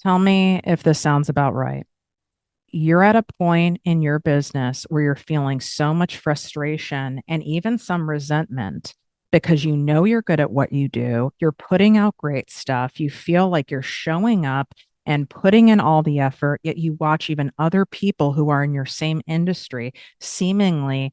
Tell me if this sounds about right. You're at a point in your business where you're feeling so much frustration and even some resentment because you know you're good at what you do. You're putting out great stuff. You feel like you're showing up and putting in all the effort, yet you watch even other people who are in your same industry seemingly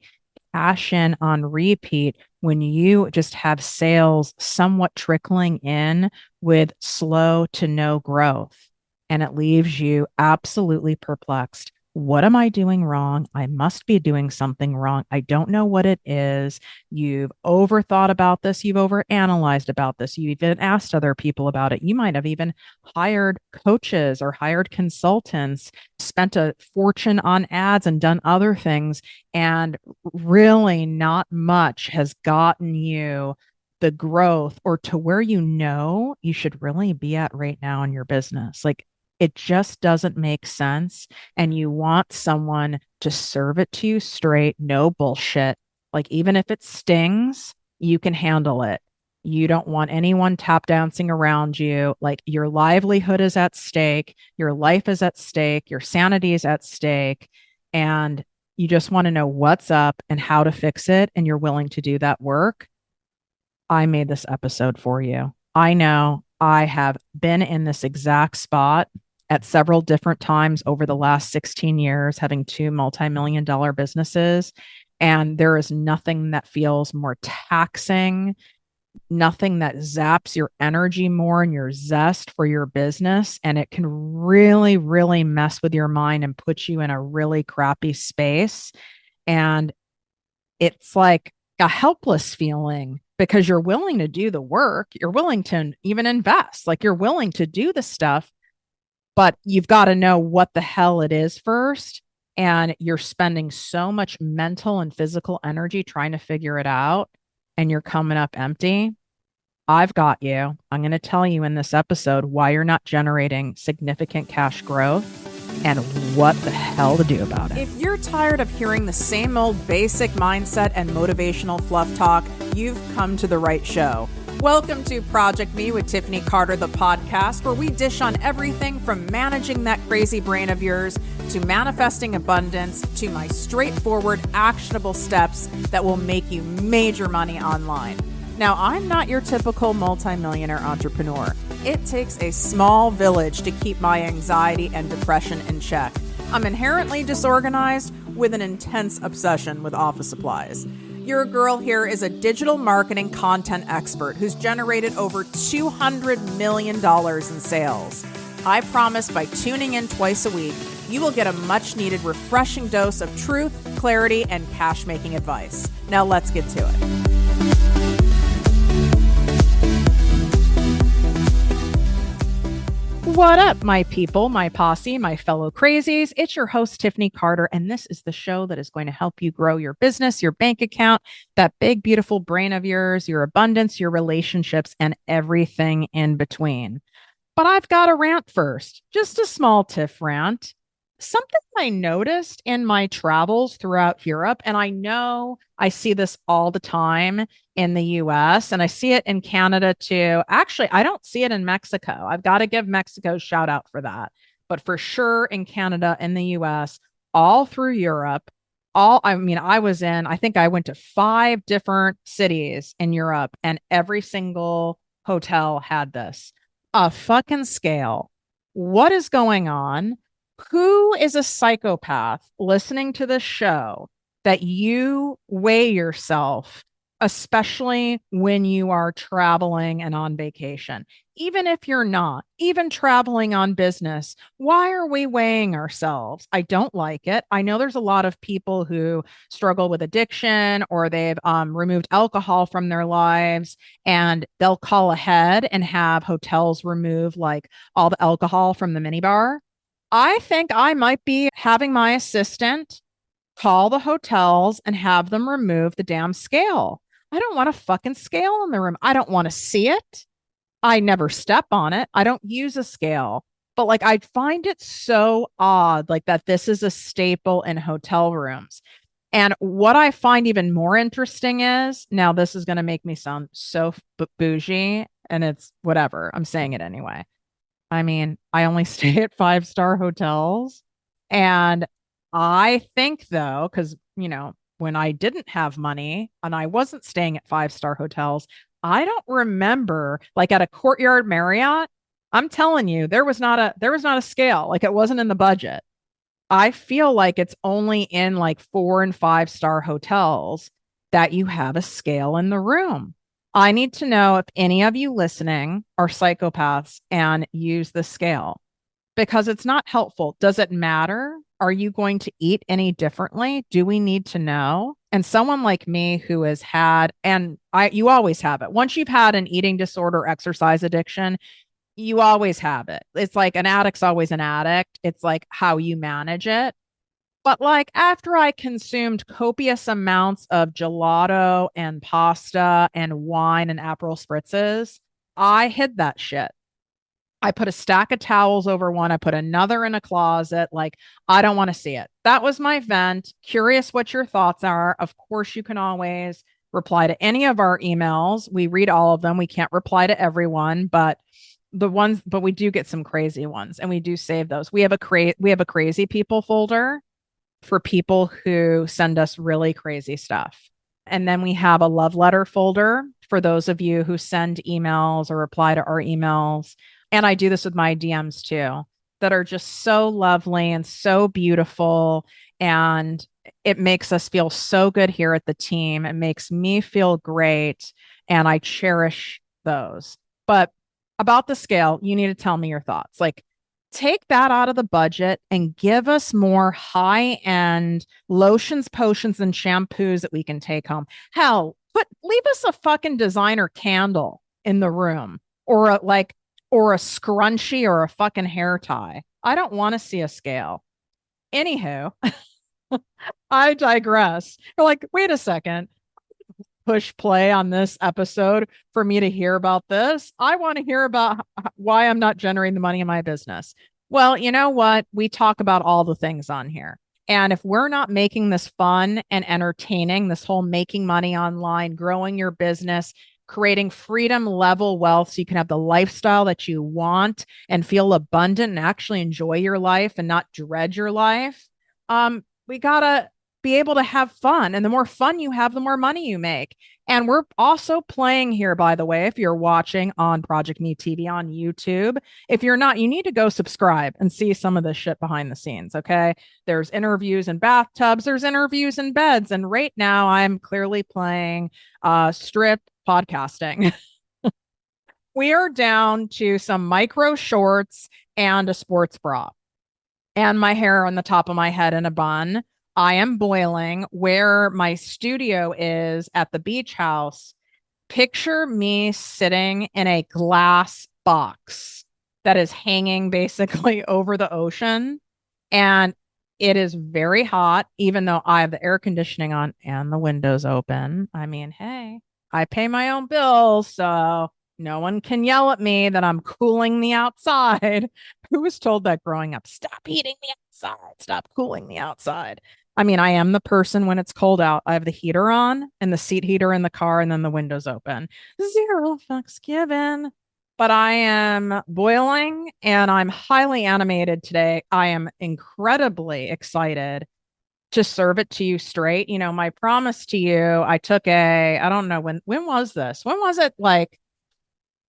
cash in on repeat when you just have sales somewhat trickling in with slow to no growth. And it leaves you absolutely perplexed. What am I doing wrong? I must be doing something wrong. I don't know what it is. You've overthought about this. You've overanalyzed about this. You even asked other people about it. You might have even hired coaches or hired consultants, spent a fortune on ads and done other things. And really, not much has gotten you the growth or to where you should really be at right now in your business. Like it just doesn't make sense. And you want someone to serve it to you straight, no bullshit. Like even if it stings, you can handle it. You don't want anyone tap dancing around you. Like your livelihood is at stake, your life is at stake, your sanity is at stake. And you just want to know what's up and how to fix it, and you're willing to do that work. I made this episode for you. I know I have been in this exact spot at several different times over the last 16 years, having two multi-million-dollar businesses. And there is nothing that feels more taxing, nothing that zaps your energy more and your zest for your business. And it can really, really mess with your mind and put you in a really crappy space. And it's like a helpless feeling because you're willing to do the work, you're willing to even invest, like you're willing to do the stuff, but you've got to know what the hell it is first. And you're spending so much mental and physical energy trying to figure it out, and you're coming up empty. I've got you. I'm going to tell you in this episode why you're not generating significant cash growth and what the hell to do about it. If you're tired of hearing the same old basic mindset and motivational fluff talk, you've come to the right show. Welcome to Project Me with Tiffany Carter, the podcast, where we dish on everything from managing that crazy brain of yours to manifesting abundance to my straightforward, actionable steps that will make you major money online. Now, I'm not your typical multimillionaire entrepreneur. It takes a small village to keep my anxiety and depression in check. I'm inherently disorganized with an intense obsession with office supplies. Your girl here is a digital marketing content expert who's generated over $200 million in sales. I promise by tuning in twice a week, you will get a much needed refreshing dose of truth, clarity, and cash making advice. Now let's get to it. What up, my people, my posse, my fellow crazies? It's your host, Tiffany Carter, and this is the show that is going to help you grow your business, your bank account, that big, beautiful brain of yours, your abundance, your relationships, and everything in between. But I've got a rant first, just a small Tiff rant. Something I noticed in my travels throughout Europe, and I know I see this all the time in the US and I see it in Canada too. Actually, I don't see it in Mexico. I've got to give Mexico a shout out for that. But for sure in Canada and the US, all through Europe, I think I went to 5 different cities in Europe and every single hotel had this. A fucking scale. What is going on? Who is a psychopath listening to this show that you weigh yourself, especially when you are traveling and on vacation? Even if you're not, even traveling on business, why are we weighing ourselves? I don't like it. I know there's a lot of people who struggle with addiction or they've removed alcohol from their lives and they'll call ahead and have hotels remove like all the alcohol from the minibar. I think I might be having my assistant call the hotels and have them remove the damn scale. I don't want a fucking scale in the room. I don't want to see it. I never step on it. I don't use a scale. But like I find it so odd like that this is a staple in hotel rooms. And what I find even more interesting is now this is going to make me sound so bougie and it's whatever. I'm saying it anyway. I mean, I only stay at five-star hotels. And I think, though, because, when I didn't have money and I wasn't staying at five-star hotels, I don't remember like at a Courtyard Marriott. I'm telling you, there was not a scale. Like it wasn't in the budget. I feel like it's only in like four and five-star hotels that you have a scale in the room. I need to know if any of you listening are psychopaths and use the scale because it's not helpful. Does it matter? Are you going to eat any differently? Do we need to know? And someone like me who has had, and you always have it. Once you've had an eating disorder, exercise addiction, you always have it. It's like an addict's always an addict. It's like how you manage it. But like after I consumed copious amounts of gelato and pasta and wine and Aperol spritzes, I hid that shit. I put a stack of towels over one. I put another in a closet. Like, I don't want to see it. That was my vent. Curious what your thoughts are. Of course, you can always reply to any of our emails. We read all of them. We can't reply to everyone, but we do get some crazy ones and we do save those. We have a crazy people folder for people who send us really crazy stuff. And then we have a love letter folder for those of you who send emails or reply to our emails. And I do this with my DMs too, that are just so lovely and so beautiful. And it makes us feel so good here at the team. It makes me feel great. And I cherish those. But about the scale, you need to tell me your thoughts. Like, take that out of the budget and give us more high end lotions, potions, and shampoos that we can take home. Hell, leave us a fucking designer candle in the room or a scrunchie or a fucking hair tie. I don't want to see a scale. Anywho, I digress. You're like, wait a second, push play on this episode for me to hear about this. I want to hear about why I'm not generating the money in my business. Well, you know what? We talk about all the things on here. And if we're not making this fun and entertaining, this whole making money online, growing your business, creating freedom level wealth so you can have the lifestyle that you want and feel abundant and actually enjoy your life and not dread your life, we gotta be able to have fun. And the more fun you have, the more money you make. And we're also playing here, by the way, if you're watching on ProjectME TV on YouTube. If you're not, you need to go subscribe and see some of this shit behind the scenes. Okay. There's interviews in bathtubs, there's interviews in beds. And right now I'm clearly playing strip podcasting. We are down to some micro shorts and a sports bra and my hair on the top of my head in a bun. I am boiling where my studio is at the beach house. Picture me sitting in a glass box that is hanging basically over the ocean. And it is very hot, even though I have the air conditioning on and the windows open. I mean, hey, I pay my own bills, so no one can yell at me that I'm cooling the outside. Who was told that growing up? Stop heating the outside, stop cooling the outside. I mean, I am the person when it's cold out. I have the heater on and the seat heater in the car, and then the windows open. Zero fucks given. But I am boiling and I'm highly animated today. I am incredibly excited to serve it to you straight. My promise to you, I don't know when was this? When was it? Like,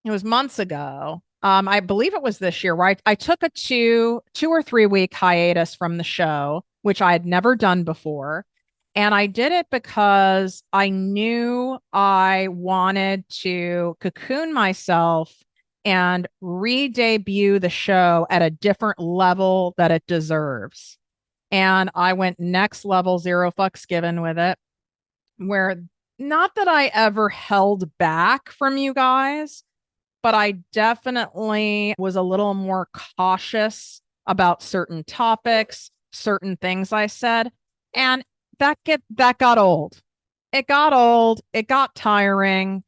it was months ago. I believe it was this year where I took a 2 or 3 week hiatus from the show, which I had never done before. And I did it because I knew I wanted to cocoon myself and re-debut the show at a different level that it deserves. And I went next level, zero fucks given with it, where not that I ever held back from you guys, but I definitely was a little more cautious about certain topics, certain things I said, and that got old. It got old. It got tiring.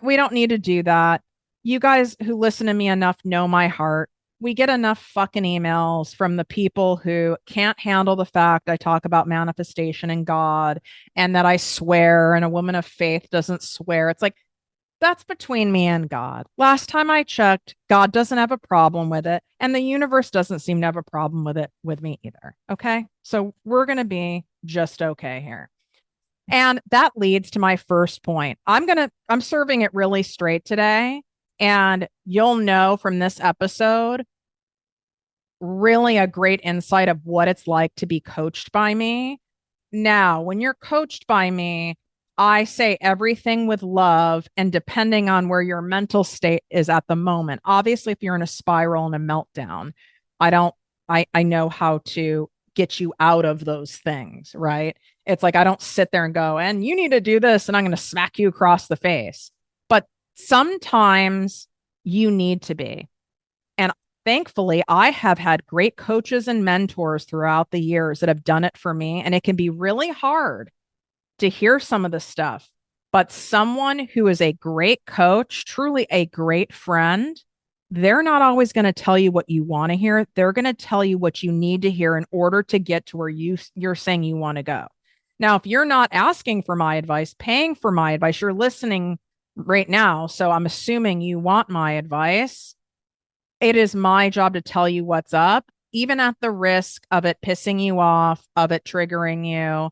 We don't need to do that. You guys who listen to me enough know my heart. We get enough fucking emails from the people who can't handle the fact I talk about manifestation and God and that I swear and a woman of faith doesn't swear. It's like, That's between me and God. Last time I checked, God doesn't have a problem with it, and the universe doesn't seem to have a problem with it with me either. Okay. So we're going to be just okay here. And that leads to my first point. I'm serving it really straight today. And you'll know from this episode really a great insight of what it's like to be coached by me. Now, when you're coached by me, I say everything with love and depending on where your mental state is at the moment. Obviously, if you're in a spiral and a meltdown, I don't, I know how to get you out of those things, right? It's like I don't sit there and go, and you need to do this, and I'm going to smack you across the face. But sometimes you need to be. And thankfully, I have had great coaches and mentors throughout the years that have done it for me. And it can be really hard to hear some of the stuff. But someone who is a great coach, truly a great friend, they're not always going to tell you what you want to hear. They're going to tell you what you need to hear in order to get to where you're saying you want to go. Now, if you're not asking for my advice, paying for my advice, you're listening right now. So I'm assuming you want my advice. It is my job to tell you what's up, even at the risk of it pissing you off, of it triggering you.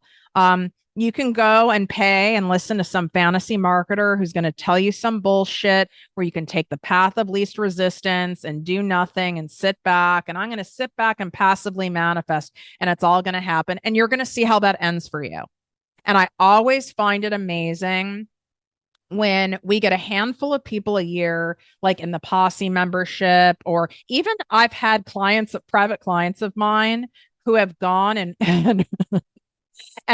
You can go and pay and listen to some fantasy marketer who's going to tell you some bullshit where you can take the path of least resistance and do nothing and sit back. And I'm going to sit back and passively manifest, and it's all going to happen. And you're going to see how that ends for you. And I always find it amazing when we get a handful of people a year, like in the posse membership, or even I've had clients, private clients of mine who have gone and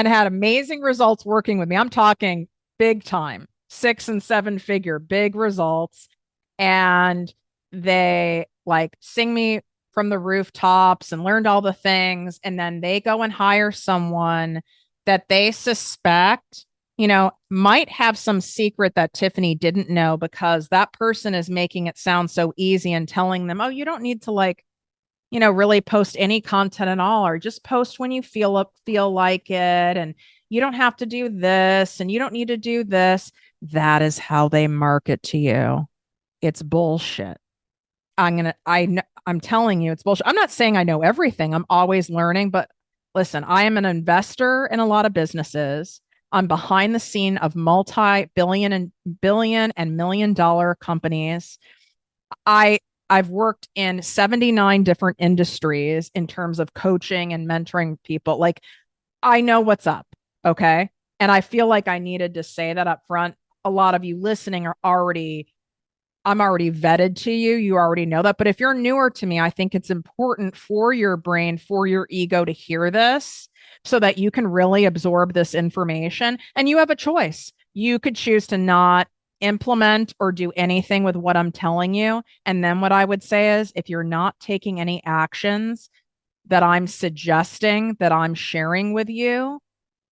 had amazing results working with me. I'm talking big time, 6 and 7 figure, big results. And they like sing me from the rooftops and learned all the things. And then they go and hire someone that they suspect, might have some secret that Tiffany didn't know, because that person is making it sound so easy and telling them, oh, you don't need to really post any content at all, or just post when you feel like it. And you don't have to do this and you don't need to do this. That is how they market to you. It's bullshit. I'm telling you, it's bullshit. I'm not saying I know everything. I'm always learning, but listen, I am an investor in a lot of businesses. I'm behind the scene of multi-billion and million-dollar companies. I've worked in 79 different industries in terms of coaching and mentoring people. Like, I know what's up. Okay. And I feel like I needed to say that up front. A lot of you listening I'm already vetted to you. You already know that. But if you're newer to me, I think it's important for your brain, for your ego to hear this so that you can really absorb this information. And you have a choice. You could choose to not implement or do anything with what I'm telling you. And then what I would say is, if you're not taking any actions that I'm suggesting, that I'm sharing with you,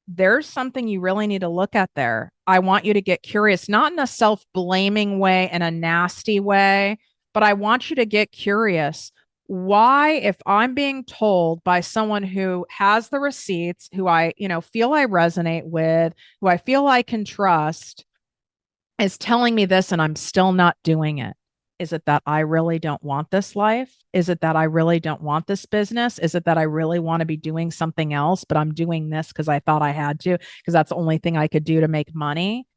there's something you really need to look at there. I want you to get curious, not in a self-blaming way, in a nasty way, but I want you to get curious. Why, if I'm being told by someone who has the receipts, who I, feel I resonate with, who I feel I can trust, is telling me this and I'm still not doing it? Is it that I really don't want this life? Is it that I really don't want this business? Is it that I really want to be doing something else, but I'm doing this because I thought I had to, because that's the only thing I could do to make money?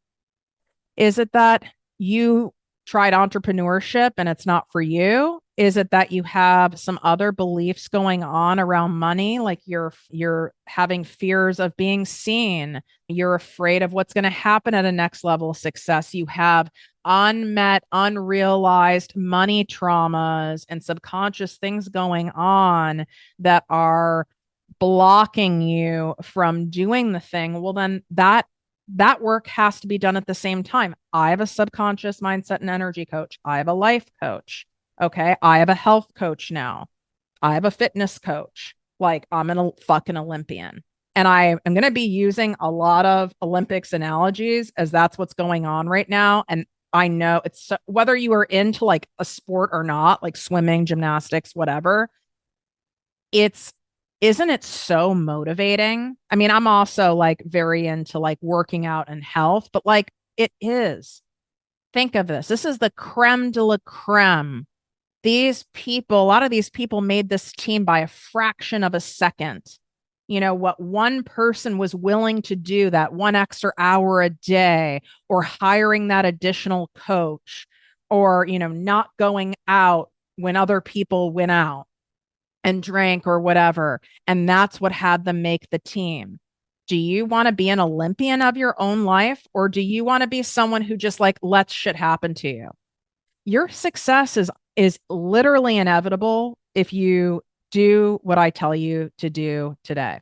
Is it that you tried entrepreneurship and it's not for you? Is it that you have some other beliefs going on around money, like you're having fears of being seen, you're afraid of what's going to happen at a next level of success, you have unmet, unrealized money traumas and subconscious things going on that are blocking you from doing the thing? Well, then that work has to be done at the same time. I have a subconscious mindset and energy coach. I have a life coach. Okay. I have a health coach now. I have a fitness coach. Like, I'm a fucking Olympian. And I am going to be using a lot of Olympics analogies, as that's what's going on right now. And I know it's whether you are into like a sport or not, like swimming, gymnastics, whatever, isn't it so motivating? I mean, I'm also like very into like working out and health, but like it is. Think of this. This is the creme de la creme. These people, a lot of these people made this team by a fraction of a second. You know, what one person was willing to do, that one extra hour a day, or hiring that additional coach, or, not going out when other people went out and drank or whatever. And that's what had them make the team. Do you want to be an Olympian of your own life, or do you want to be someone who just like lets shit happen to you? Your success is literally inevitable if you do what I tell you to do today.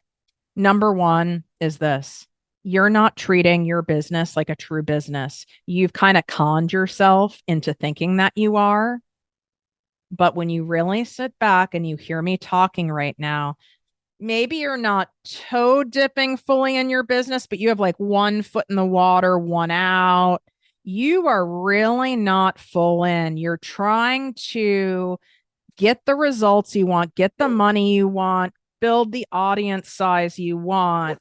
Number one is this. You're not treating your business like a true business. You've kind of conned yourself into thinking that you are. But when you really sit back and you hear me talking right now, maybe you're not toe dipping fully in your business, but you have like one foot in the water, one out. You are really not full in. You're trying to get the results you want, get the money you want, build the audience size you want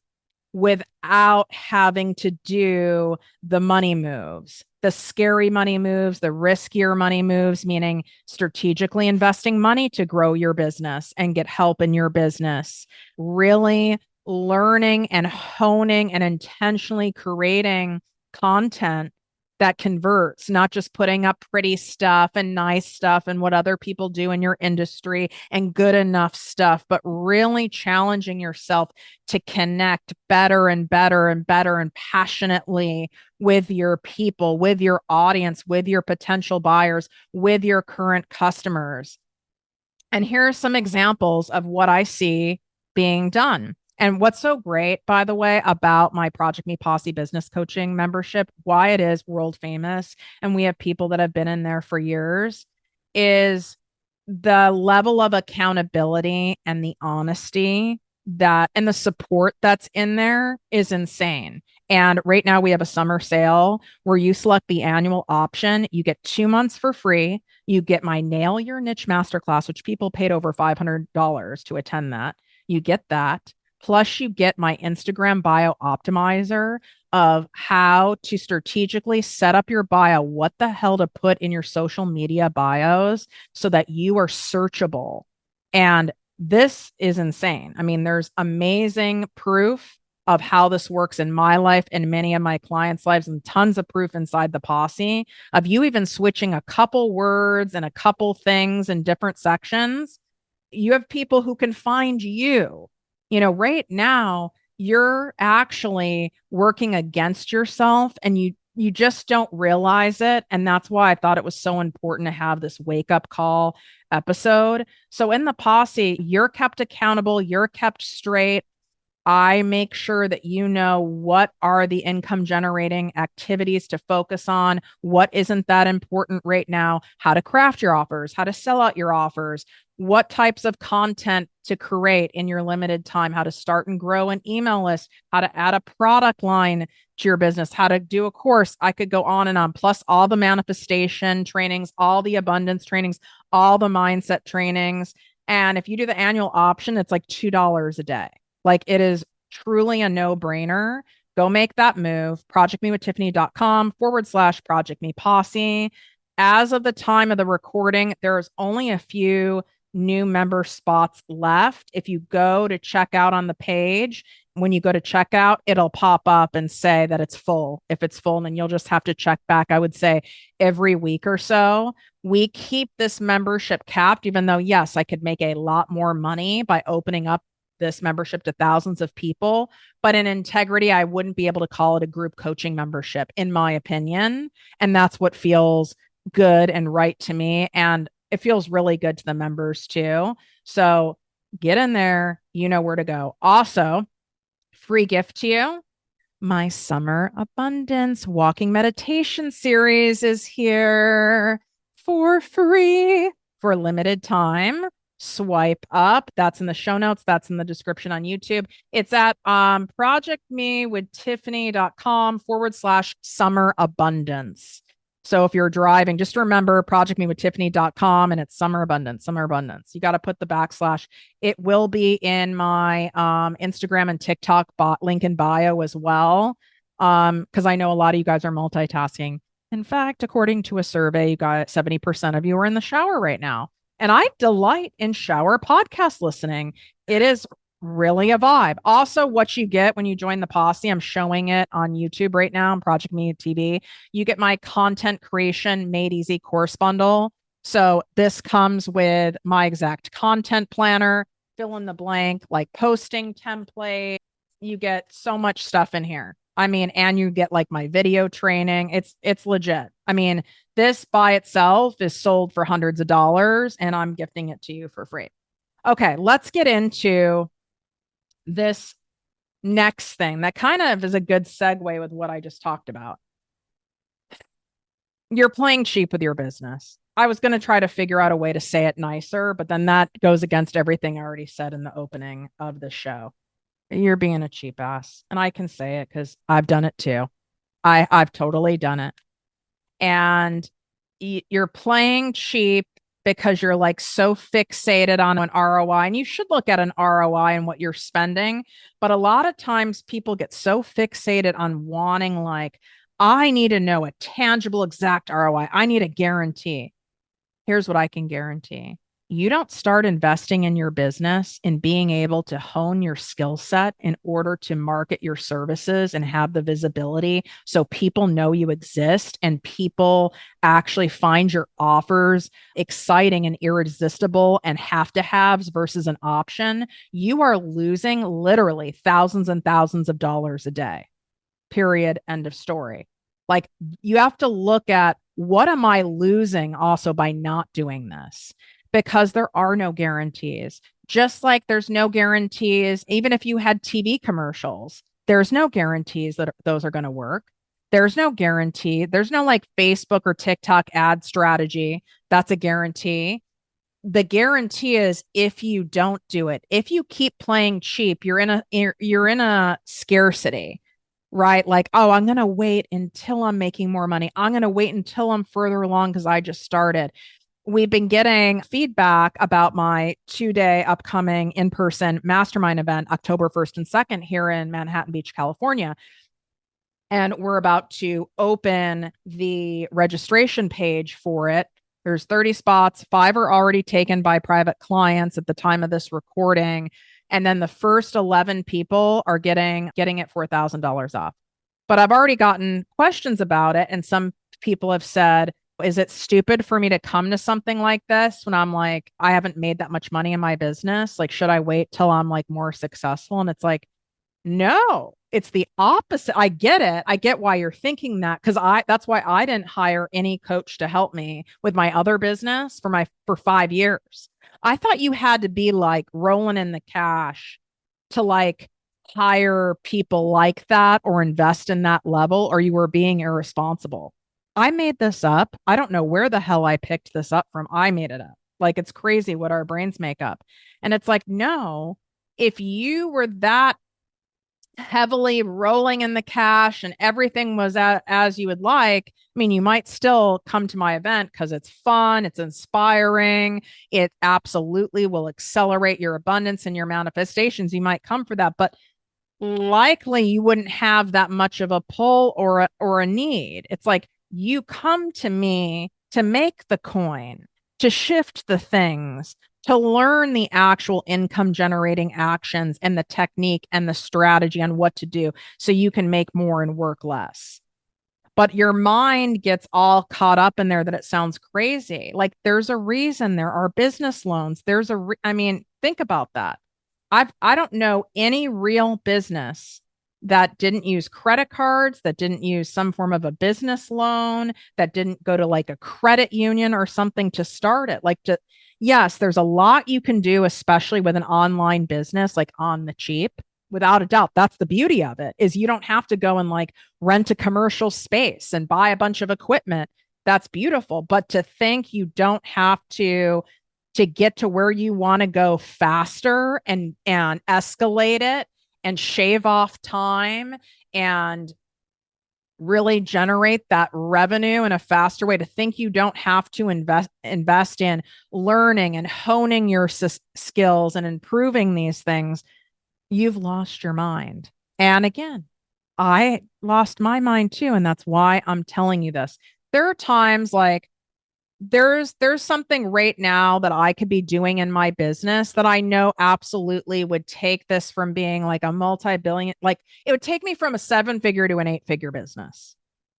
without having to do the money moves, the scary money moves, the riskier money moves, meaning strategically investing money to grow your business and get help in your business, really learning and honing and intentionally creating content that converts, not just putting up pretty stuff and nice stuff and what other people do in your industry and good enough stuff, but really challenging yourself to connect better and better and better and passionately with your people, with your audience, with your potential buyers, with your current customers. And here are some examples of what I see being done. And what's so great, by the way, about my ProjectME Posse business coaching membership, why it is world famous, and we have people that have been in there for years, is the level of accountability and the honesty and the support that's in there is insane. And right now we have a summer sale where you select the annual option. You get 2 months for free. You get my Nail Your Niche Masterclass, which people paid over $500 to attend that. You get that. Plus, you get my Instagram bio optimizer of how to strategically set up your bio, what the hell to put in your social media bios so that you are searchable. And this is insane. I mean, there's amazing proof of how this works in my life and many of my clients' lives, and tons of proof inside the posse of you even switching a couple words and a couple things in different sections. You have people who can find you. Right now, you're actually working against yourself, and you just don't realize it. And that's why I thought it was so important to have this wake up call episode. So in the posse, you're kept accountable, you're kept straight. I make sure that you know what are the income generating activities to focus on, what isn't that important right now, how to craft your offers, how to sell out your offers, what types of content to create in your limited time, how to start and grow an email list, how to add a product line to your business, how to do a course. I could go on and on, plus all the manifestation trainings, all the abundance trainings, all the mindset trainings. And if you do the annual option, it's like $2 a day. Like, it is truly a no-brainer. Go make that move. ProjectMeWithTiffany.com/ProjectMe Posse. As of the time of the recording, there's only a few new member spots left. If you go to check out on the page, when you go to checkout, it'll pop up and say that it's full. If it's full, then you'll just have to check back, I would say, every week or so. We keep this membership capped, even though, yes, I could make a lot more money by opening up this membership to thousands of people. But in integrity, I wouldn't be able to call it a group coaching membership, in my opinion. And that's what feels good and right to me. And it feels really good to the members too. So get in there. You know where to go. Also, free gift to you. My Summer Abundance Walking Meditation series is here for free for a limited time. Swipe up. That's in the show notes. That's in the description on YouTube. It's at ProjectMeWithTiffany.com/Summer Abundance. So if you're driving, just remember ProjectMeWithTiffany.com, and it's Summer Abundance, Summer Abundance. You got to put the backslash. It will be in my Instagram and TikTok link in bio as well. Because I know a lot of you guys are multitasking. In fact, according to a survey, you got 70% of you are in the shower right now. And I delight in shower podcast listening. It is really a vibe. Also, what you get when you join the posse, I'm showing it on YouTube right now on Project Me TV. You get my content creation made easy course bundle. So this comes with my exact content planner, fill in the blank, like posting template. You get so much stuff in here. I mean, and you get like my video training. It's legit. I mean, this by itself is sold for hundreds of dollars and I'm gifting it to you for free. Okay, let's get into this next thing that kind of is a good segue with what I just talked about. You're playing cheap with your business. I was going to try to figure out a way to say it nicer, but then that goes against everything I already said in the opening of the show. You're being a cheap ass. And I can say it because I've done it too. I've totally done it. And you're playing cheap because you're like so fixated on an ROI. And you should look at an ROI and what you're spending. But a lot of times people get so fixated on wanting, like, I need to know a tangible, exact ROI. I need a guarantee. Here's what I can guarantee. You don't start investing in your business and being able to hone your skill set in order to market your services and have the visibility so people know you exist and people actually find your offers exciting and irresistible and have to haves versus an option. You are losing literally thousands and thousands of dollars a day. Period. End of story. Like, you have to look at, what am I losing also by not doing this? Because there are no guarantees. Just like there's no guarantees, even if you had TV commercials, there's no guarantees that those are going to work. There's no guarantee. There's no like Facebook or TikTok ad strategy. That's a guarantee. The guarantee is if you don't do it, if you keep playing cheap, you're in a scarcity, right? Like, oh, I'm going to wait until I'm making more money. I'm going to wait until I'm further along because I just started. We've been getting feedback about my 2-day upcoming in-person mastermind event, October 1st and 2nd, here in Manhattan Beach, California. And we're about to open the registration page for it. There's 30 spots. 5 are already taken by private clients at the time of this recording. And then the first 11 people are getting it for $1,000 off. But I've already gotten questions about it. And some people have said, is it stupid for me to come to something like this when I'm like, I haven't made that much money in my business? Like, should I wait till I'm like more successful? And it's like, no, it's the opposite. I get it. I get why you're thinking that, because that's why I didn't hire any coach to help me with my other business for 5 years. I thought you had to be like rolling in the cash to like hire people like that or invest in that level, or you were being irresponsible. I made this up. I don't know where the hell I picked this up from. I made it up. Like, it's crazy what our brains make up. And it's like, no, if you were that heavily rolling in the cash and everything was as you would like, I mean, you might still come to my event because it's fun, it's inspiring, it absolutely will accelerate your abundance and your manifestations. You might come for that, but likely you wouldn't have that much of a pull or a need. It's like, you come to me to make the coin, to shift the things, to learn the actual income generating actions and the technique and the strategy on what to do so you can make more and work less. But your mind gets all caught up in there that it sounds crazy. Like, there's a reason there are business loans. I mean, think about that. I don't know any real business that didn't use credit cards, that didn't use some form of a business loan, that didn't go to like a credit union or something to start it. Yes, there's a lot you can do, especially with an online business, like on the cheap. Without a doubt, that's the beauty of it, is you don't have to go and like rent a commercial space and buy a bunch of equipment. That's beautiful. But to think you don't have to get to where you want to go faster and escalate it and shave off time and really generate that revenue in a faster way, to think you don't have to invest in learning and honing your skills and improving these things, you've lost your mind. And again, I lost my mind too. And that's why I'm telling you this. there are times like there's something right now that I could be doing in my business that I know absolutely would take this from being like a multi-billion, like it would take me from a 7-figure to an 8-figure business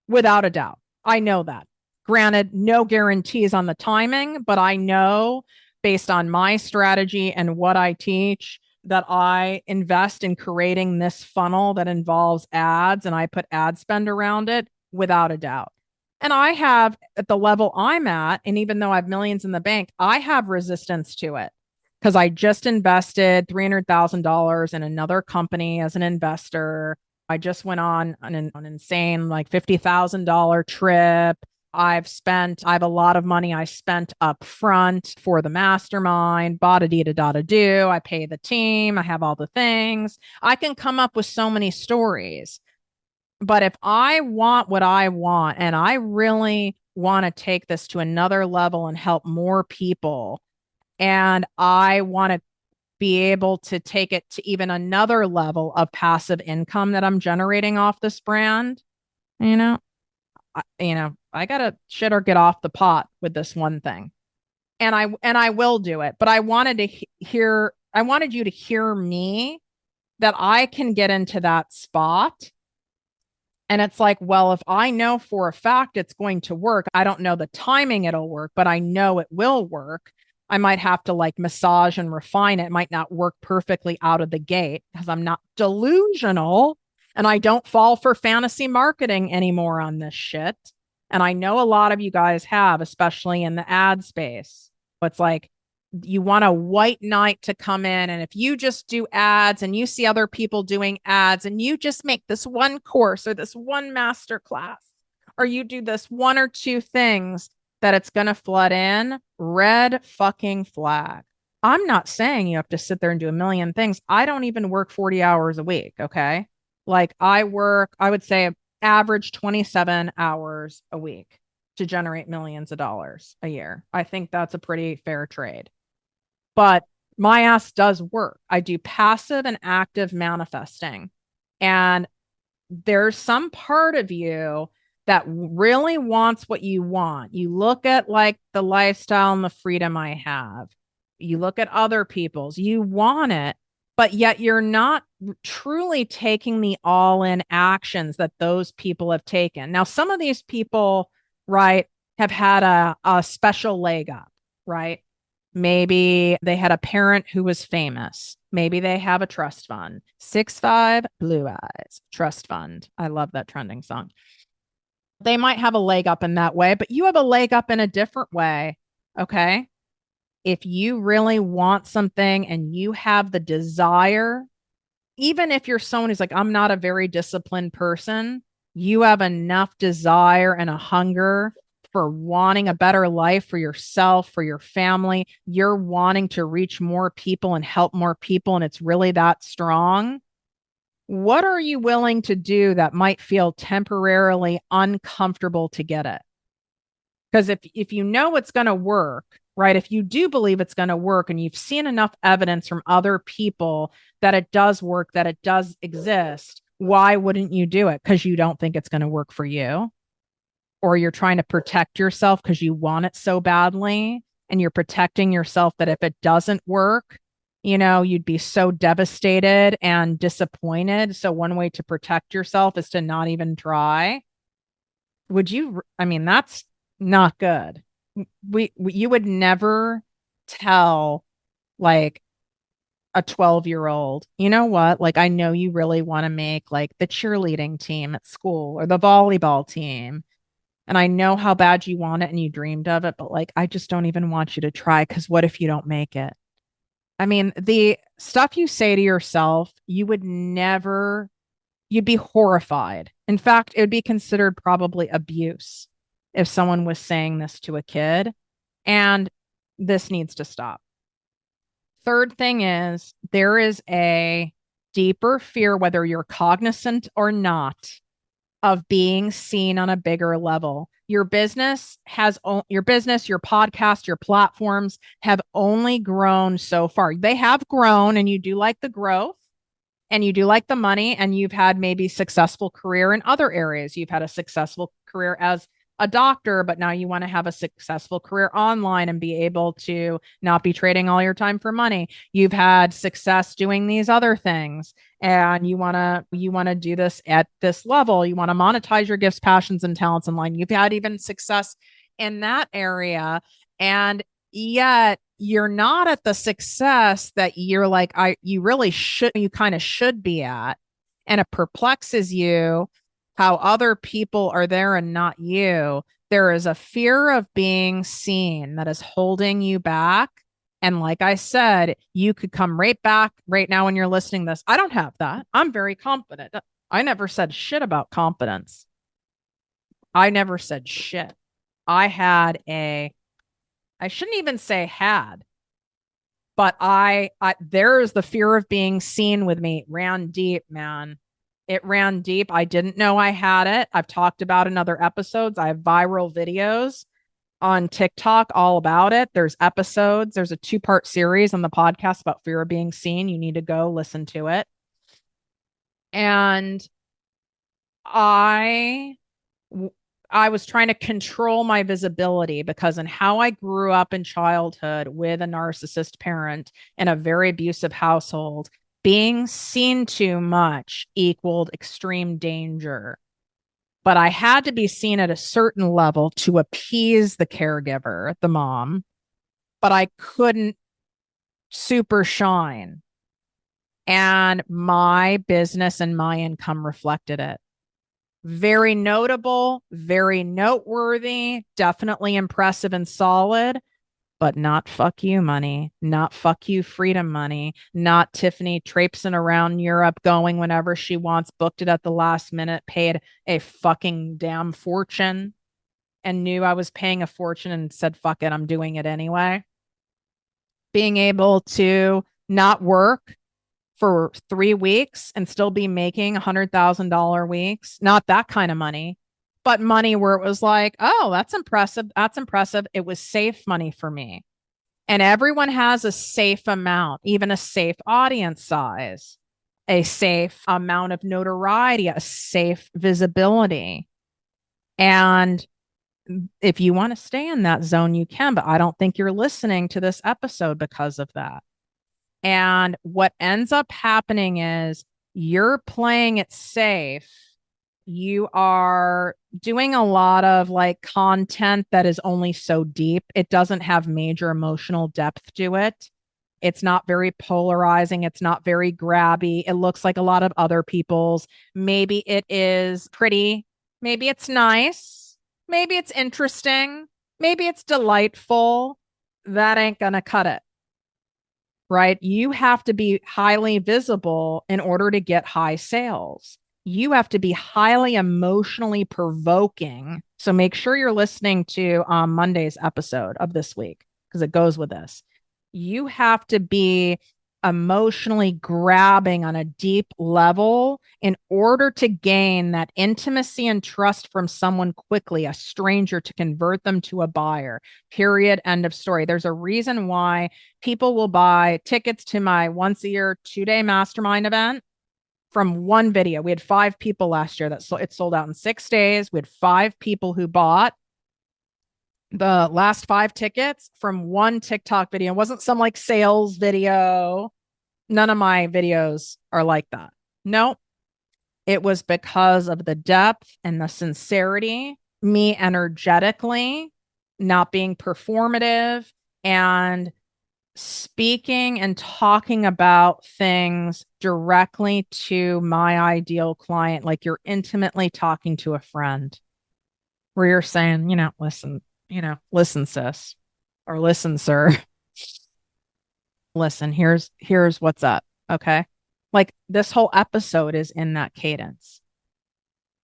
without a doubt. I know that. Granted, no guarantees on the timing, but I know based on my strategy and what I teach that I invest in creating this funnel that involves ads and I put ad spend around it without a doubt. And I have at the level I'm at, and even though I have millions in the bank, I have resistance to it because I just invested $300,000 in another company as an investor. I just went on an insane like $50,000 trip. I have a lot of money I spent up front for the mastermind, bada dee da da do. I pay the team. I have all the things. I can come up with so many stories. But if I want what I want and I really want to take this to another level and help more people, and I want to be able to take it to even another level of passive income that I'm generating off this brand, you know, I gotta shit or get off the pot with this one thing. And I will do it. But I wanted you to hear me that I can get into that spot. And it's like, well, if I know for a fact it's going to work, I don't know the timing it'll work, but I know it will work. I might have to like massage and refine it. It might not work perfectly out of the gate because I'm not delusional and I don't fall for fantasy marketing anymore on this shit. And I know a lot of you guys have, especially in the ad space. It's like you want a white knight to come in. And if you just do ads and you see other people doing ads and you just make this one course or this one master class, or you do this one or two things that it's going to flood in, red fucking flag. I'm not saying you have to sit there and do a million things. I don't even work 40 hours a week. Okay. Like I work, I would say average 27 hours a week to generate millions of dollars a year. I think that's a pretty fair trade. But my ass does work. I do passive and active manifesting. And there's some part of you that really wants what you want. You look at like the lifestyle and the freedom I have. You look at other people's, you want it, but yet you're not truly taking the all in actions that those people have taken. Now, some of these people, right, have had a special leg up, right? Maybe they had a parent who was famous. Maybe they have a trust fund. 6'5" Blue Eyes Trust Fund. I love that trending song. They might have a leg up in that way, but you have a leg up in a different way. Okay. If you really want something and you have the desire, even if you're someone who's like, I'm not a very disciplined person, you have enough desire and a hunger for wanting a better life for yourself, for your family. You're wanting to reach more people and help more people, and it's really that strong. What are you willing to do that might feel temporarily uncomfortable to get it? Because if you know it's going to work, right? If you do believe it's going to work and you've seen enough evidence from other people that it does work, that it does exist, why wouldn't you do it? Because you don't think it's going to work for you, or you're trying to protect yourself because you want it so badly and you're protecting yourself that if it doesn't work, you'd be so devastated and disappointed. So one way to protect yourself is to not even try. I mean, that's not good. You would never tell like a 12-year-old, you know what? Like, I know you really want to make like the cheerleading team at school or the volleyball team. And I know how bad you want it and you dreamed of it, but like, I just don't even want you to try because what if you don't make it? I mean, the stuff you say to yourself, you'd be horrified. In fact, it would be considered probably abuse if someone was saying this to a kid. And this needs to stop. Third thing is there is a deeper fear, whether you're cognizant or not, of being seen on a bigger level. Your business, your podcast, your platforms have only grown so far. They have grown and you do like the growth and you do like the money and you've had maybe successful career in other areas. You've had a successful career as a doctor, but now you want to have a successful career online and be able to not be trading all your time for money. You've had success doing these other things and you want to do this at this level. You want to monetize your gifts, passions, and talents online. You've had even success in that area. And yet you're not at the success that you're like, you kind of should be at. And it perplexes you how other people are there and not you. There is a fear of being seen that is holding you back. And like I said, you could come right back right now when you're listening to this. I don't have that. I'm very confident. I never said shit about confidence. I never said shit. I shouldn't even say had, but there is the fear of being seen with me. It ran deep, man. It ran deep. I didn't know I had it. I've talked about in other episodes. I have viral videos on TikTok all about it. There's episodes. There's a 2-part series on the podcast about fear of being seen. You need to go listen to it. And I I was trying to control my visibility because in how I grew up in childhood with a narcissist parent in a very abusive household, being seen too much equaled extreme danger. But I had to be seen at a certain level to appease the caregiver, the mom, but I couldn't super shine. And my business and my income reflected it. Very notable, very noteworthy, definitely impressive and solid, but not fuck you money, not fuck you freedom money, not Tiffany traipsing around Europe going whenever she wants, booked it at the last minute, paid a fucking damn fortune and knew I was paying a fortune and said, fuck it, I'm doing it anyway. Being able to not work for 3 weeks and still be making $100,000 weeks. Not that kind of money, but money where it was like, oh, that's impressive. That's impressive. It was safe money for me. And everyone has a safe amount, even a safe audience size, a safe amount of notoriety, a safe visibility. And if you want to stay in that zone, you can, but I don't think you're listening to this episode because of that. And what ends up happening is you're playing it safe. You are doing a lot of like content that is only so deep. It doesn't have major emotional depth to it. It's not very polarizing. It's not very grabby. It looks like a lot of other people's. Maybe it is pretty. Maybe it's nice. Maybe it's interesting. Maybe it's delightful. That ain't going to cut it. Right? You have to be highly visible in order to get high sales. You have to be highly emotionally provoking. So make sure you're listening to Monday's episode of this week because it goes with this. You have to be emotionally grabbing on a deep level in order to gain that intimacy and trust from someone quickly, a stranger, to convert them to a buyer. Period. End of story. There's a reason why people will buy tickets to my once a year 2-day mastermind event from one video. We had 5 people last year it sold out in 6 days. We had 5 people who bought the last 5 tickets from one TikTok video. It wasn't some like sales video. None of my videos are like that. No, it was because of the depth and the sincerity, me energetically, not being performative and speaking and talking about things directly to my ideal client, like you're intimately talking to a friend, where you're saying, listen, sis, or listen, sir. Listen, here's what's up. Okay. Like this whole episode is in that cadence.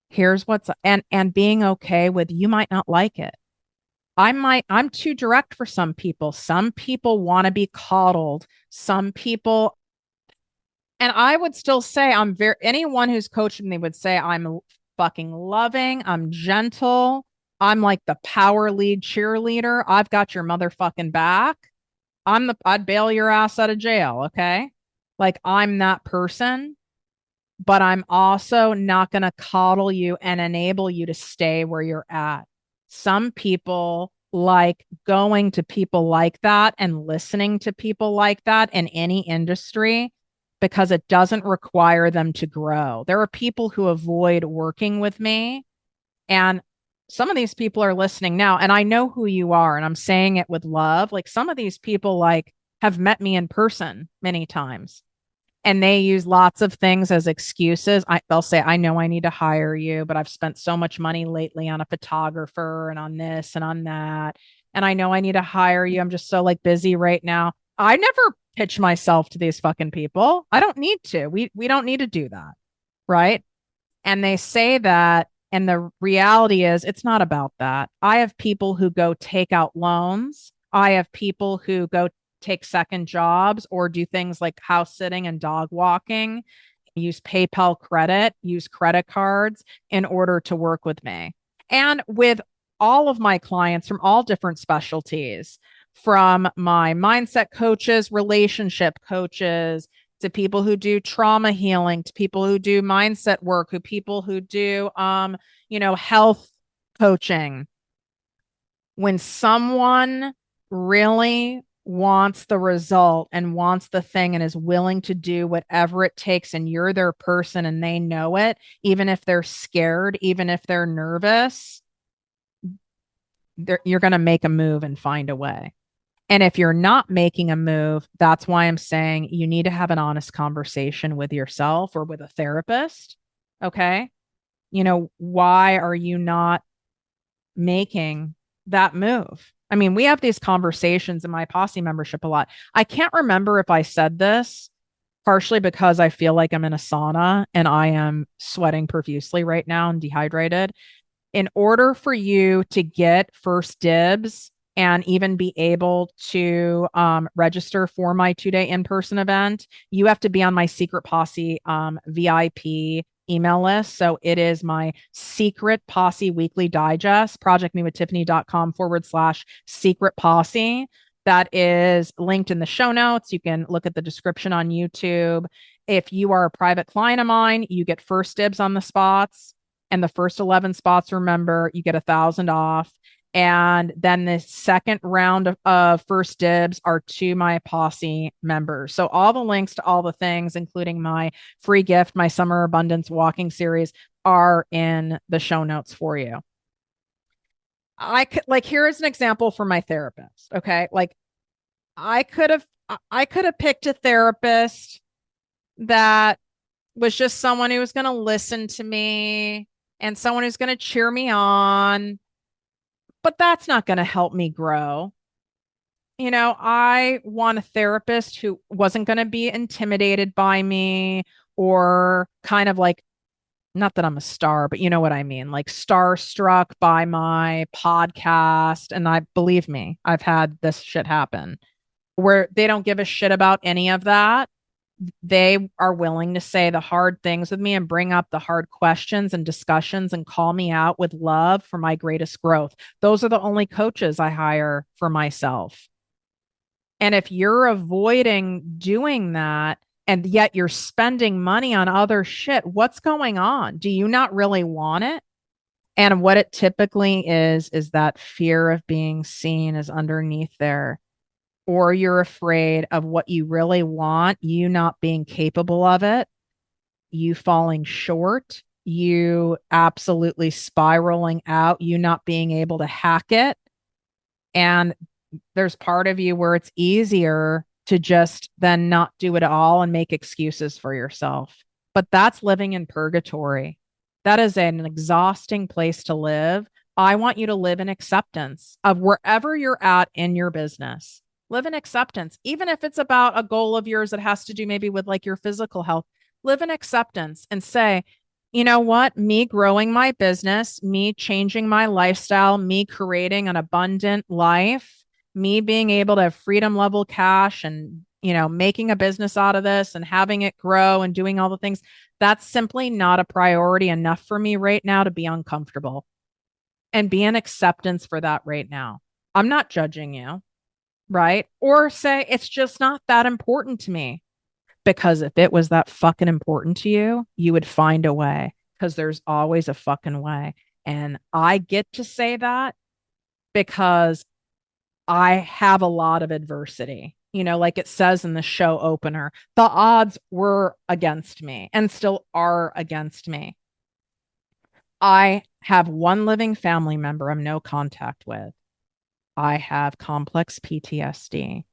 Here's what's up. And being okay with you might not like it. I'm too direct for some people. Some people want to be coddled. Some people, and I would still say anyone who's coaching me would say I'm fucking loving. I'm gentle. I'm like the power lead cheerleader. I've got your motherfucking back. I'd bail your ass out of jail. Okay. Like I'm that person, but I'm also not going to coddle you and enable you to stay where you're at. Some people like going to people like that and listening to people like that in any industry because it doesn't require them to grow. There are people who avoid working with me, and some of these people are listening now, and I know who you are, and I'm saying it with love. Like some of these people like have met me in person many times, and they use lots of things as excuses. They'll say, I know I need to hire you, but I've spent so much money lately on a photographer and on this and on that. And I know I need to hire you. I'm just so like busy right now. I never pitch myself to these fucking people. I don't need to. We don't need to do that. Right. And they say that. And the reality is, it's not about that. I have people who go take out loans. I have people who go take second jobs or do things like house sitting and dog walking, use PayPal credit, use credit cards in order to work with me. And with all of my clients from all different specialties, from my mindset coaches, relationship coaches, to people who do trauma healing, to people who do mindset work, who people who do health coaching. When someone really wants the result and wants the thing and is willing to do whatever it takes, and you're their person and they know it, even if they're scared, even if they're nervous, you're going to make a move and find a way. And if you're not making a move, that's why I'm saying you need to have an honest conversation with yourself or with a therapist. Okay. Why are you not making that move? I mean, we have these conversations in my posse membership a lot. I can't remember if I said this, partially because I feel like I'm in a sauna and I am sweating profusely right now and dehydrated. In order for you to get first dibs and even be able to register for my 2-day in-person event, you have to be on my Secret Posse VIP email list. So it is my Secret Posse weekly digest, projectmewithtiffany.com/secret posse. That is linked in the show notes. You can look at the description on YouTube. If you are a private client of mine, you get first dibs on the spots. And the first 11 spots, remember, you get 1,000 off. And then the second round of first dibs are to my posse members. So all the links to all the things, including my free gift, my Summer Abundance walking series, are in the show notes for you. I could, like, here is an example for my therapist. Okay. Like I could have picked a therapist that was just someone who was going to listen to me and someone who's going to cheer me on, but that's not going to help me grow. I want a therapist who wasn't going to be intimidated by me or kind of like, not that I'm a star, but you know what I mean, like starstruck by my podcast. And believe me, I've had this shit happen where they don't give a shit about any of that. They are willing to say the hard things with me and bring up the hard questions and discussions and call me out with love for my greatest growth. Those are the only coaches I hire for myself. And if you're avoiding doing that and yet you're spending money on other shit, what's going on? Do you not really want it? And what it typically is that fear of being seen is underneath there, or you're afraid of what you really want, you not being capable of it, you falling short, you absolutely spiraling out, you not being able to hack it. And there's part of you where it's easier to just then not do it all and make excuses for yourself. But that's living in purgatory. That is an exhausting place to live. I want you to live in acceptance of wherever you're at in your business. Live in acceptance, even if it's about a goal of yours that has to do maybe with like your physical health. Live in acceptance and say, you know what? Me growing my business, me changing my lifestyle, me creating an abundant life, me being able to have freedom level cash and, making a business out of this and having it grow and doing all the things. That's simply not a priority enough for me right now to be uncomfortable, and be in acceptance for that right now. I'm not judging you. Right? Or say it's just not that important to me. Because if it was that fucking important to you, you would find a way, because there's always a fucking way. And I get to say that because I have a lot of adversity. Like it says in the show opener, the odds were against me and still are against me. I have one living family member I'm no contact with. I have complex PTSD.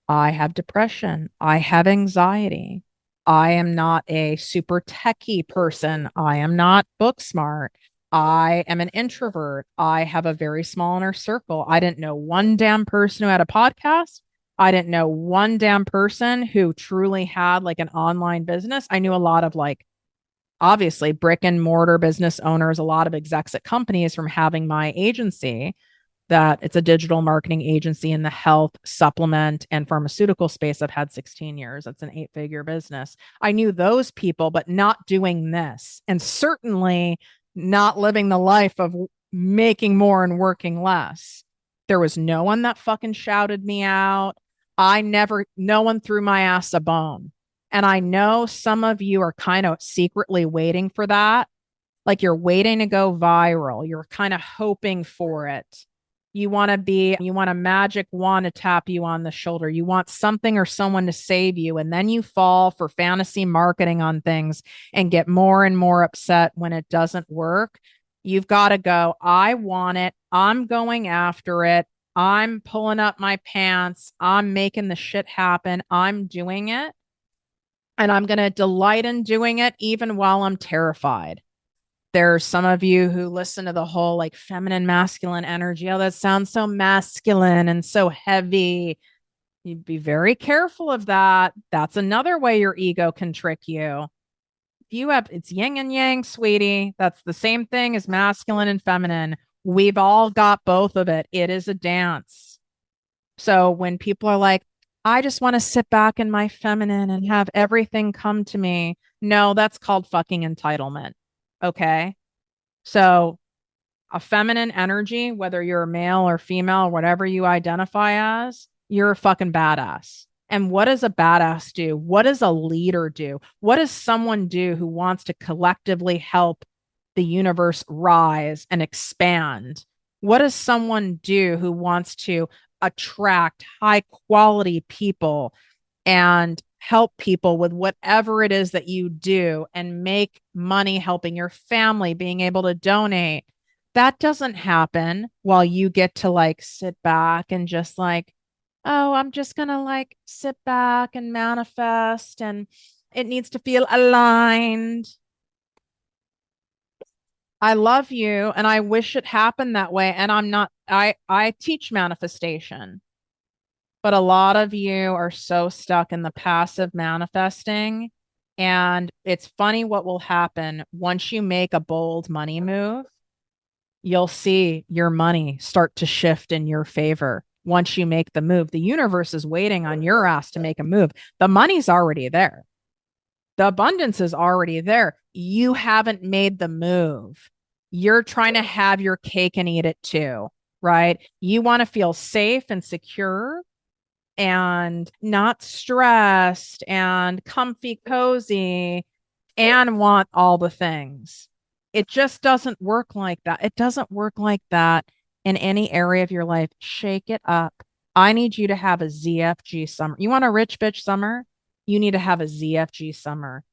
I have depression. I have anxiety. I am not a super techie person. I am not book smart. I am an introvert. I have a very small inner circle. I didn't know one damn person who had a podcast. I didn't know one damn person who truly had like an online business. I knew a lot of like, obviously, brick and mortar business owners, a lot of execs at companies from having my agency that it's a digital marketing agency in the health, supplement, and pharmaceutical space. I've had 16 years. That's an 8-figure business. I knew those people, but not doing this. And certainly not living the life of making more and working less. There was no one that fucking shouted me out. No one threw my ass a bone. And I know some of you are kind of secretly waiting for that. Like you're waiting to go viral. You're kind of hoping for it. You want a magic wand to tap you on the shoulder. You want something or someone to save you. And then you fall for fantasy marketing on things and get more and more upset when it doesn't work. You've got to go, I want it. I'm going after it. I'm pulling up my pants. I'm making the shit happen. I'm doing it. And I'm going to delight in doing it even while I'm terrified. There's some of you who listen to the whole like feminine, masculine energy. Oh, that sounds so masculine and so heavy. You'd be very careful of that. That's another way your ego can trick you. It's yin and yang, sweetie. That's the same thing as masculine and feminine. We've all got both of it. It is a dance. So when people are like, I just want to sit back in my feminine and have everything come to me. No, that's called fucking entitlement. Okay. So a feminine energy, whether you're a male or female, whatever you identify as, you're a fucking badass. And what does a badass do? What does a leader do? What does someone do who wants to collectively help the universe rise and expand? What does someone do who wants to attract high quality people and help people with whatever it is that you do and make money helping your family, being able to donate? That doesn't happen while you get to like sit back and just like, oh, I'm just going to like sit back and manifest and it needs to feel aligned. I love you and I wish it happened that way. And I teach manifestation, but a lot of you are so stuck in the passive manifesting. And it's funny what will happen once you make a bold money move. You'll see your money start to shift in your favor. Once you make the move, the universe is waiting on your ass to make a move. The money's already there. The abundance is already there. You haven't made the move. You're trying to have your cake and eat it too, right? You want to feel safe and secure and not stressed and comfy, cozy, and want all the things. It just doesn't work like that. It doesn't work like that in any area of your life. Shake it up. I need you to have a ZFG summer. You want a rich bitch summer? You need to have a ZFG summer.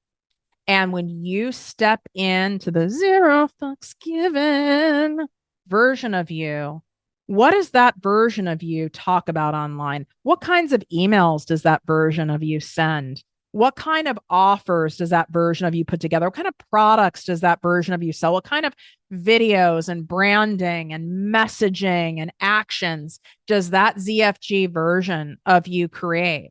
And when you step into the zero fucks given version of you, what does that version of you talk about online? What kinds of emails does that version of you send? What kind of offers does that version of you put together? What kind of products does that version of you sell? What kind of videos and branding and messaging and actions does that ZFG version of you create?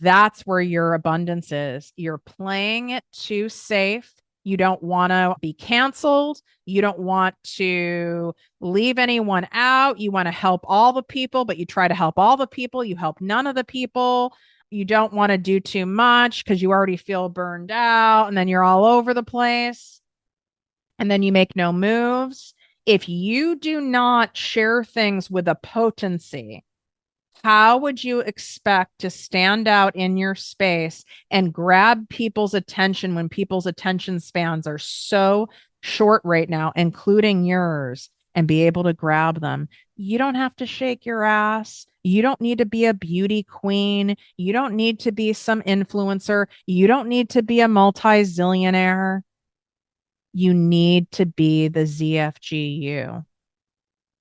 That's where your abundance is. You're playing it too safe. You don't want to be canceled. You don't want to leave anyone out. You want to help all the people, but you try to help all the people. You help none of the people. You don't want to do too much because you already feel burned out and then you're all over the place and then you make no moves. If you do not share things with a potency, how would you expect to stand out in your space and grab people's attention when people's attention spans are so short right now, including yours, and be able to grab them. You don't have to shake your ass. You don't need to be a beauty queen. You don't need to be some influencer. You don't need to be a multi-zillionaire. You need to be the ZFGU.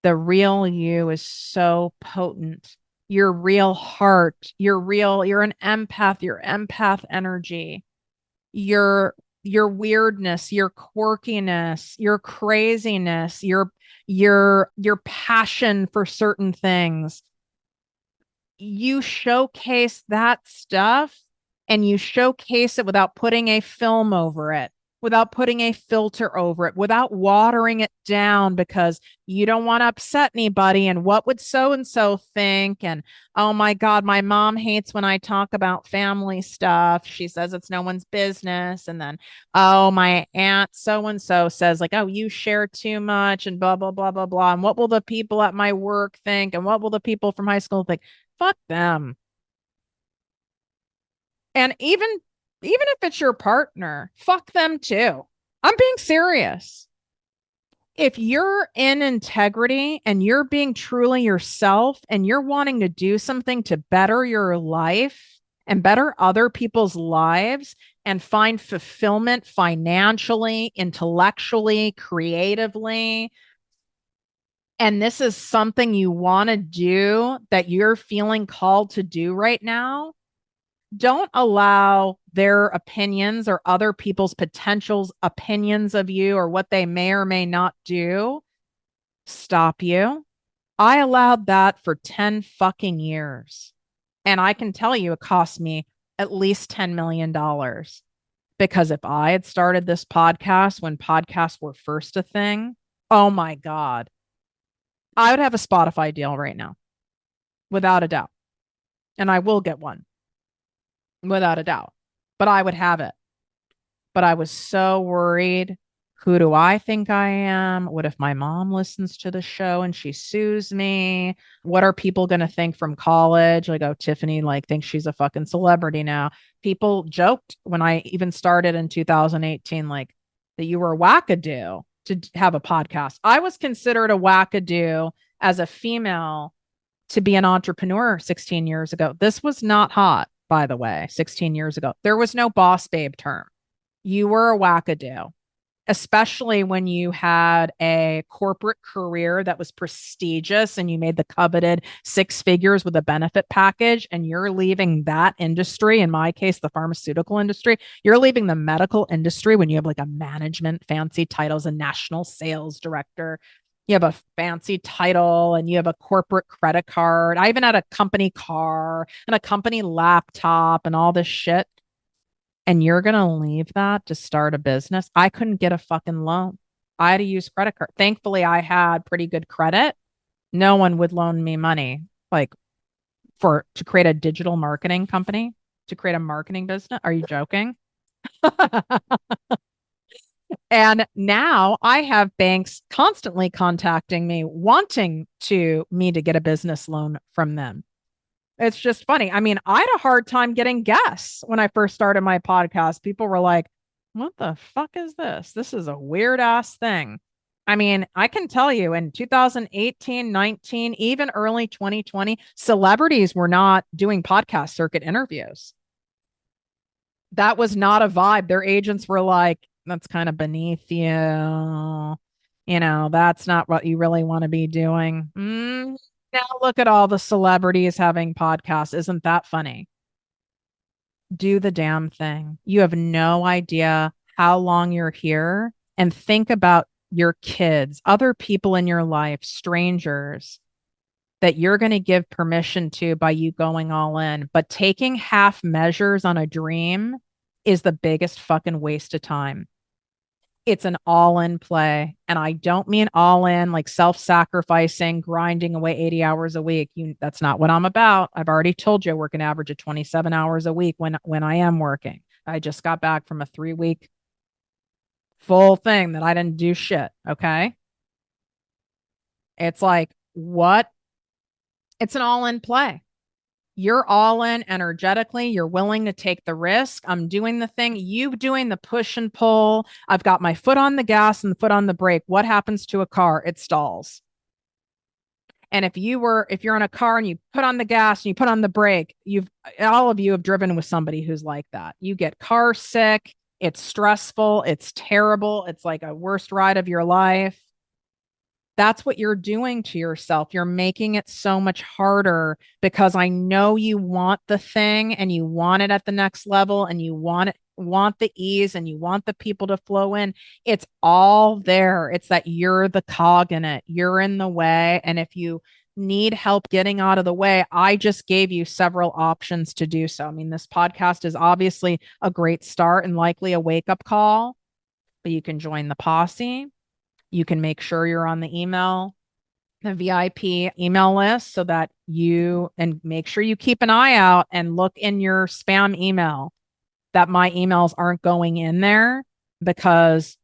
The real you is so potent. Your real heart, you're an empath, your empath energy, your your weirdness, your quirkiness, your craziness, your passion for certain things. You showcase that stuff and you showcase it without putting a film over it, without putting a filter over it, without watering it down because you don't want to upset anybody. And what would so and so think? And oh my God, my mom hates when I talk about family stuff. She says it's no one's business. And then, oh, my aunt so and so says, like, oh, you share too much and blah, blah, blah, blah, blah. And what will the people at my work think? And what will the people from high school think? Fuck them. And even if it's your partner, fuck them too. I'm being serious. If you're in integrity and you're being truly yourself and you're wanting to do something to better your life and better other people's lives and find fulfillment financially, intellectually, creatively, and this is something you want to do that you're feeling called to do right now, don't allow their opinions or other people's potential opinions of you or what they may or may not do stop you. I allowed that for 10 fucking years. And I can tell you it cost me at least $10 million. Because if I had started this podcast when podcasts were first a thing, oh my God, I would have a Spotify deal right now, without a doubt. And I will get one, without a doubt. But I would have it. But I was so worried. Who do I think I am? What if my mom listens to the show and she sues me? What are people going to think from college? Like, oh, Tiffany like thinks she's a fucking celebrity now. People joked when I even started in 2018, like that you were a wackadoo to have a podcast. I was considered a wackadoo as a female to be an entrepreneur 16 years ago. This was not hot, by the way, 16 years ago. There was no boss babe term. You were a wackadoo, especially when you had a corporate career that was prestigious and you made the coveted six figures with a benefit package, and you're leaving that industry, in my case, the pharmaceutical industry, you're leaving the medical industry when you have like a management fancy title as a national sales director. You have a fancy title and you have a corporate credit card. I even had a company car and a company laptop and all this shit, and you're going to leave that to start a business. I couldn't get a fucking loan. I had to use credit card. Thankfully, I had pretty good credit. No one would loan me money like for to create a digital marketing company, to create a marketing business. Are you joking? And now I have banks constantly contacting me, wanting to me to get a business loan from them. It's just funny. I mean, I had a hard time getting guests when I first started my podcast. People were like, what the fuck is this? This is a weird ass thing. I mean, I can tell you in 2018, 19, even early 2020, celebrities were not doing podcast circuit interviews. That was not a vibe. Their agents were like, that's kind of beneath you. That's not what you really want to be doing. Now look at all the celebrities having podcasts. Isn't that funny? Do the damn thing. You have no idea how long you're here. And think about your kids, other people in your life, strangers that you're going to give permission to by you going all in. But taking half measures on a dream is the biggest fucking waste of time. It's an all in play. And I don't mean all in like self-sacrificing, grinding away 80 hours a week. That's not what I'm about. I've already told you I work an average of 27 hours a week when I am working. I just got back from a 3-week full thing that I didn't do shit. Okay. It's like, what? It's an all in play. You're all in energetically. You're willing to take the risk. I'm doing the thing. You doing the push and pull. I've got my foot on the gas and the foot on the brake. What happens to a car? It stalls. And if you're in a car and you put on the gas and you put on the brake, all of you have driven with somebody who's like that. You get car sick. It's stressful. It's terrible. It's like a worst ride of your life. That's what you're doing to yourself. You're making it so much harder because I know you want the thing and you want it at the next level and you want the ease and you want the people to flow in. It's all there. It's that you're the cog in it. You're in the way. And if you need help getting out of the way, I just gave you several options to do so. I mean, this podcast is obviously a great start and likely a wake-up call, but you can join the posse. You can make sure you're on the VIP email list so that and make sure you keep an eye out and look in your spam email that my emails aren't going in there because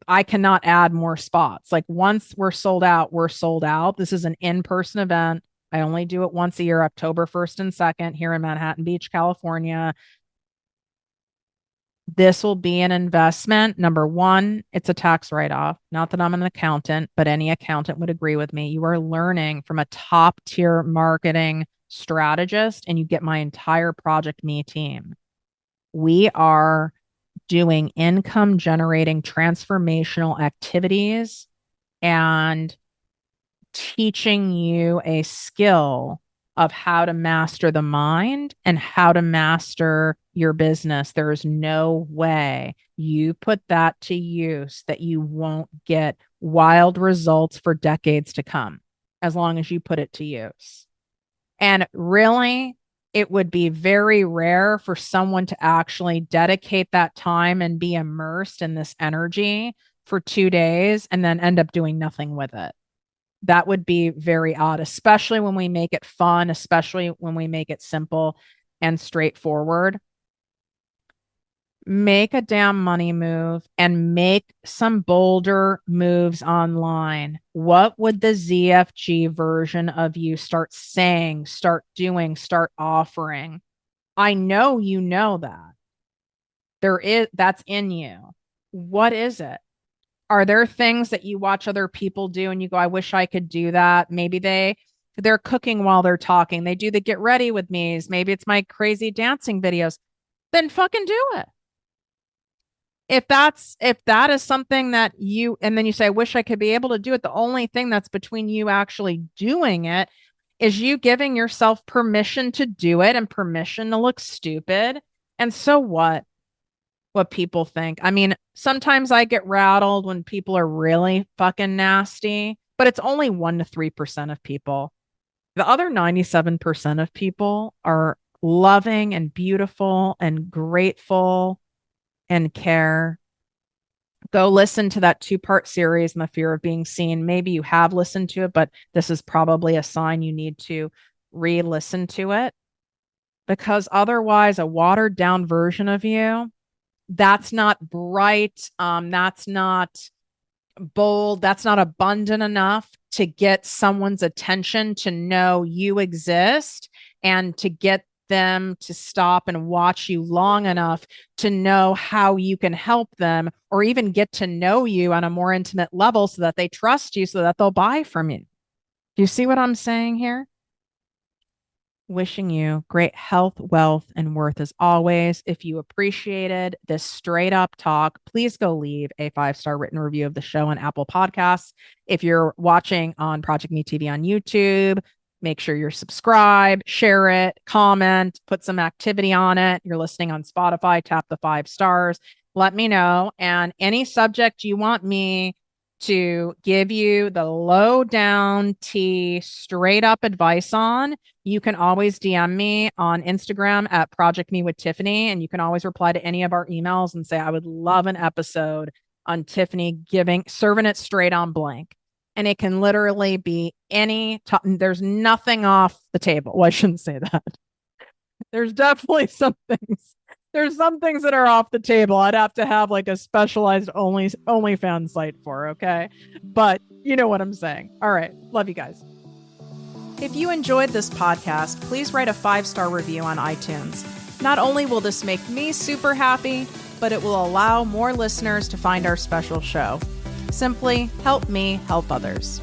I cannot add more spots. Like once we're sold out, we're sold out. This is an in-person event. I only do it once a year, October 1st and 2nd here in Manhattan Beach, California. This will be an investment. Number one, it's a tax write-off. Not that I'm an accountant, but any accountant would agree with me. You are learning from a top-tier marketing strategist, and you get my entire ProjectME team. We are doing income-generating transformational activities and teaching you a skill of how to master the mind and how to master your business. There is no way you put that to use that you won't get wild results for decades to come, as long as you put it to use. And really, it would be very rare for someone to actually dedicate that time and be immersed in this energy for 2 days and then end up doing nothing with it. That would be very odd, especially when we make it fun, especially when we make it simple and straightforward. Make a damn money move and make some bolder moves online. What would the ZFG version of you start saying, start doing, start offering? I know you know that. That's in you. What is it? Are there things that you watch other people do and you go, I wish I could do that? Maybe they're cooking while they're talking. They do the get ready with me's. Maybe it's my crazy dancing videos. Then fucking do it. If that is something that and then you say, I wish I could be able to do it. The only thing that's between you actually doing it is you giving yourself permission to do it and permission to look stupid. And so what people think. I mean, sometimes I get rattled when people are really fucking nasty, but it's only 1 to 3% of people. The other 97% of people are loving and beautiful and grateful and care. Go listen to that 2-part series on the fear of being seen. Maybe you have listened to it, but this is probably a sign you need to re-listen to it, because otherwise a watered down version of you, that's not bright, that's not bold, that's not abundant enough to get someone's attention to know you exist and to get them to stop and watch you long enough to know how you can help them or even get to know you on a more intimate level so that they trust you so that they'll buy from you. Do you see what I'm saying here? Wishing you great health, wealth, and worth as always. If you appreciated this straight up talk, please go leave a 5-star written review of the show on Apple Podcasts. If you're watching on ProjectME TV on YouTube, make sure you're subscribed, share it, comment, put some activity on it. You're listening on Spotify, tap the 5 stars. Let me know. And any subject you want me to give you the low down tea, straight up advice on, you can always DM me on Instagram at ProjectME with Tiffany. And you can always reply to any of our emails and say, I would love an episode on Tiffany serving it straight on blank. And it can literally be there's nothing off the table. Well, I shouldn't say that. There's definitely some things. There's some things that are off the table. I'd have to have like a specialized OnlyFans site for, okay? But you know what I'm saying. All right. Love you guys. If you enjoyed this podcast, please write a 5-star review on iTunes. Not only will this make me super happy, but it will allow more listeners to find our special show. Simply help me help others.